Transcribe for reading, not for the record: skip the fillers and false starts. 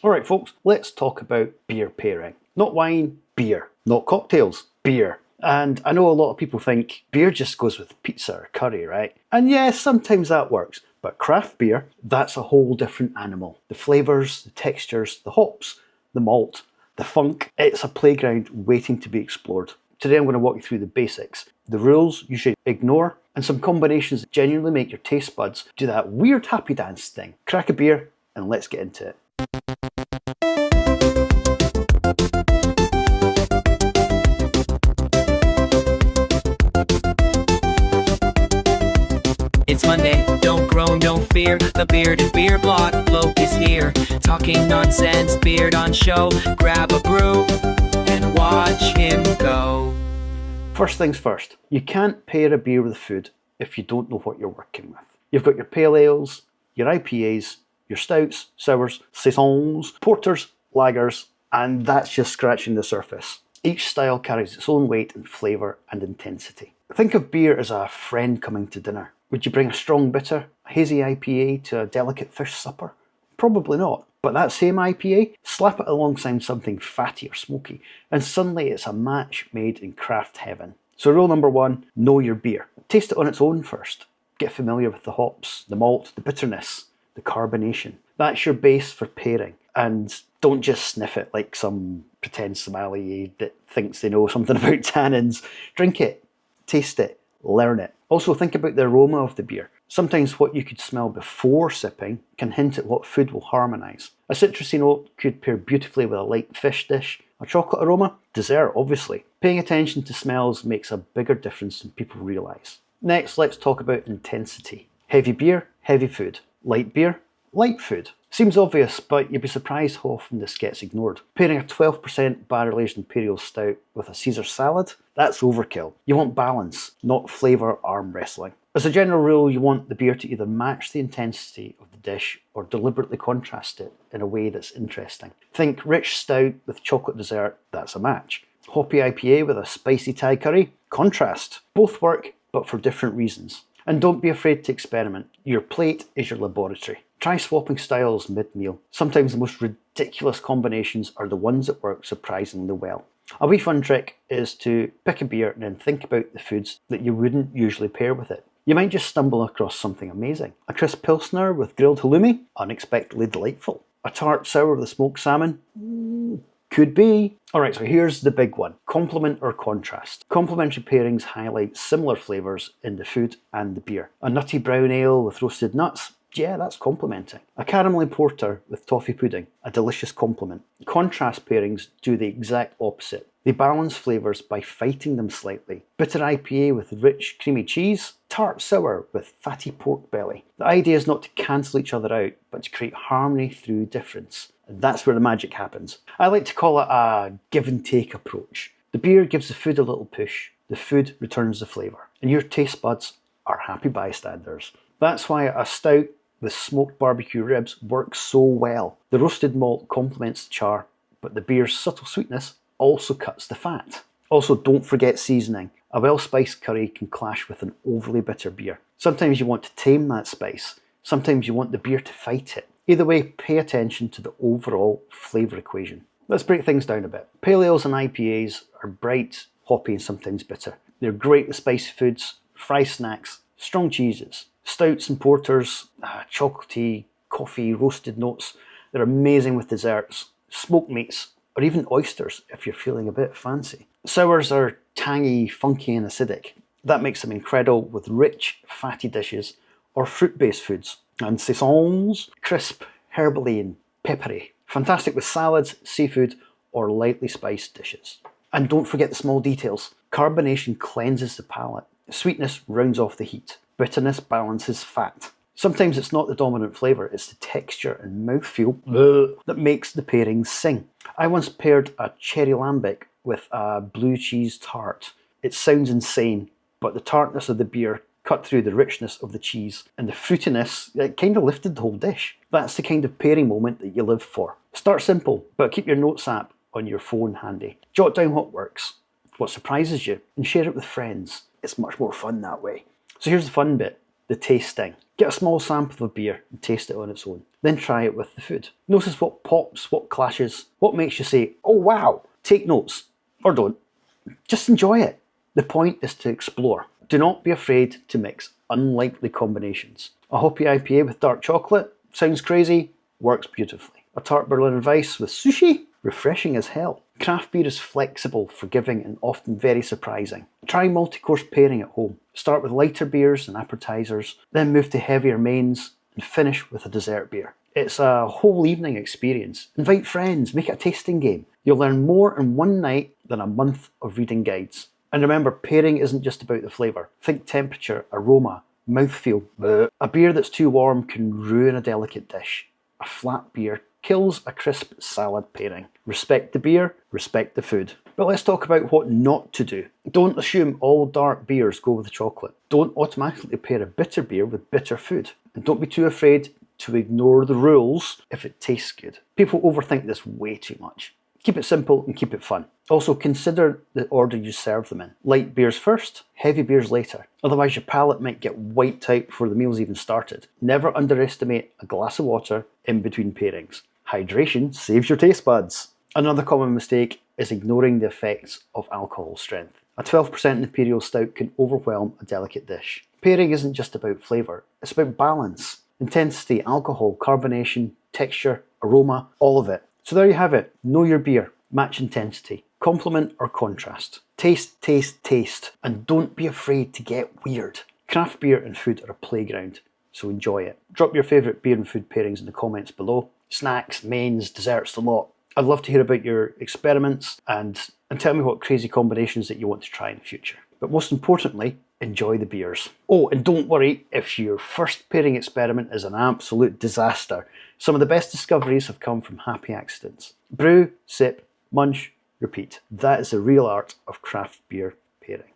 Alright folks, let's talk about beer pairing. Not wine, beer. Not cocktails, beer. And I know a lot of people think beer just goes with pizza or curry, right? And yes, sometimes that works. But craft beer, that's a whole different animal. The flavours, the textures, the hops, the malt, the funk, it's a playground waiting to be explored. Today I'm going to walk you through the basics, the rules you should ignore, and some combinations that genuinely make your taste buds do that weird happy dance thing. Crack a beer and let's get into it. It's Monday, don't groan, don't fear. The Beard and Beer blog bloke is here. Talking nonsense, beard on show. Grab a brew and watch him go. First things first, you can't pair a beer with food if you don't know what you're working with. You've got your pale ales, your IPAs, your stouts, sours, saisons, porters, lagers, and that's just scratching the surface. Each style carries its own weight and flavour and intensity. Think of beer as a friend coming to dinner. Would you bring a strong bitter, a hazy IPA to a delicate fish supper? Probably not. But that same IPA, slap it alongside something fatty or smoky, and suddenly it's a match made in craft heaven. So rule number one, know your beer. Taste it on its own first. Get familiar with the hops, the malt, the bitterness, the carbonation. That's your base for pairing. And don't just sniff it like some pretend sommelier that thinks they know something about tannins. Drink it, taste it, learn it. Also think about the aroma of the beer. Sometimes what you could smell before sipping can hint at what food will harmonise. A citrusy note could pair beautifully with a light fish dish. A chocolate aroma? Dessert, obviously. Paying attention to smells makes a bigger difference than people realise. Next, let's talk about intensity. Heavy beer, heavy food. Light beer, light food. Seems obvious, but you'd be surprised how often this gets ignored. Pairing a 12% barrel-aged imperial stout with a Caesar salad? That's overkill. You want balance, not flavour arm wrestling. As a general rule, you want the beer to either match the intensity of the dish or deliberately contrast it in a way that's interesting. Think rich stout with chocolate dessert, that's a match. Hoppy IPA with a spicy Thai curry? Contrast. Both work, but for different reasons. And don't be afraid to experiment. Your plate is your laboratory. Try swapping styles mid-meal. Sometimes the most ridiculous combinations are the ones that work surprisingly well. A wee fun trick is to pick a beer and then think about the foods that you wouldn't usually pair with it. You might just stumble across something amazing. A crisp pilsner with grilled halloumi? Unexpectedly delightful. A tart sour with a smoked salmon? Could be. Alright, so here's the big one. Complement or contrast. Complementary pairings highlight similar flavours in the food and the beer. A nutty brown ale with roasted nuts? Yeah, that's complementing. A caramelly porter with toffee pudding? A delicious complement. Contrast pairings do the exact opposite. They balance flavours by fighting them slightly. Bitter IPA with rich creamy cheese? Tart sour with fatty pork belly. The idea is not to cancel each other out, but to create harmony through difference. And that's where the magic happens. I like to call it a give and take approach. The beer gives the food a little push, the food returns the flavour, and your taste buds are happy bystanders. That's why a stout with smoked barbecue ribs works so well. The roasted malt complements the char, but the beer's subtle sweetness also cuts the fat. Also, don't forget seasoning. A well-spiced curry can clash with an overly bitter beer. Sometimes you want to tame that spice. Sometimes you want the beer to fight it. Either way, pay attention to the overall flavour equation. Let's break things down a bit. Pale ales and IPAs are bright, hoppy and sometimes bitter. They're great with spicy foods, fry snacks, strong cheeses. Stouts and porters, chocolatey, coffee, roasted notes. They're amazing with desserts, smoked meats, or even oysters if you're feeling a bit fancy. Sours are tangy, funky and acidic. That makes them incredible with rich, fatty dishes or fruit-based foods. And saisons, crisp, herbally and peppery. Fantastic with salads, seafood or lightly spiced dishes. And don't forget the small details. Carbonation cleanses the palate. Sweetness rounds off the heat. Bitterness balances fat. Sometimes it's not the dominant flavour, it's the texture and mouthfeel that makes the pairings sing. I once paired a cherry lambic with a blue cheese tart. It sounds insane, but the tartness of the beer cut through the richness of the cheese, and the fruitiness, it kind of lifted the whole dish. That's the kind of pairing moment that you live for. Start simple, but keep your notes app on your phone handy. Jot down what works, what surprises you, and share it with friends. It's much more fun that way. So here's the fun bit. the tasting. Get a small sample of beer and taste it on its own. Then try it with the food. Notice what pops, what clashes, what makes you say, oh wow. Take notes, or don't. Just enjoy it. The point is to explore. Do not be afraid to mix unlikely combinations. A hoppy IPA with dark chocolate? Sounds crazy, works beautifully. A tart Berliner Weiss with sushi? Refreshing as hell. Craft beer is flexible, forgiving, and often very surprising. Try multi-course pairing at home. Start with lighter beers and appetizers, then move to heavier mains, and finish with a dessert beer. It's a whole evening experience. Invite friends, make it a tasting game. You'll learn more in one night than a month of reading guides. And remember, pairing isn't just about the flavour. Think temperature, aroma, mouthfeel. Bleh. A beer that's too warm can ruin a delicate dish. A flat beer kills a crisp salad pairing. Respect the beer, respect the food. But let's talk about what not to do. Don't assume all dark beers go with chocolate. Don't automatically pair a bitter beer with bitter food. And don't be too afraid to ignore the rules if it tastes good. People overthink this way too much. Keep it simple and keep it fun. Also consider the order you serve them in. Light beers first, heavy beers later. Otherwise your palate might get wiped out before the meal's even started. Never underestimate a glass of water in between pairings. Hydration saves your taste buds. Another common mistake is ignoring the effects of alcohol strength. A 12% imperial stout can overwhelm a delicate dish. Pairing isn't just about flavour, it's about balance. Intensity, alcohol, carbonation, texture, aroma, all of it. So there you have it. Know your beer. Match intensity. Complement or contrast. Taste, taste, taste. And don't be afraid to get weird. Craft beer and food are a playground, so enjoy it. Drop your favourite beer and food pairings in the comments below. Snacks, mains, desserts, the lot. I'd love to hear about your experiments and tell me what crazy combinations that you want to try in the future. But most importantly, enjoy the beers. Oh, and don't worry if your first pairing experiment is an absolute disaster. Some of the best discoveries have come from happy accidents. Brew, sip, munch, repeat. That is the real art of craft beer pairing.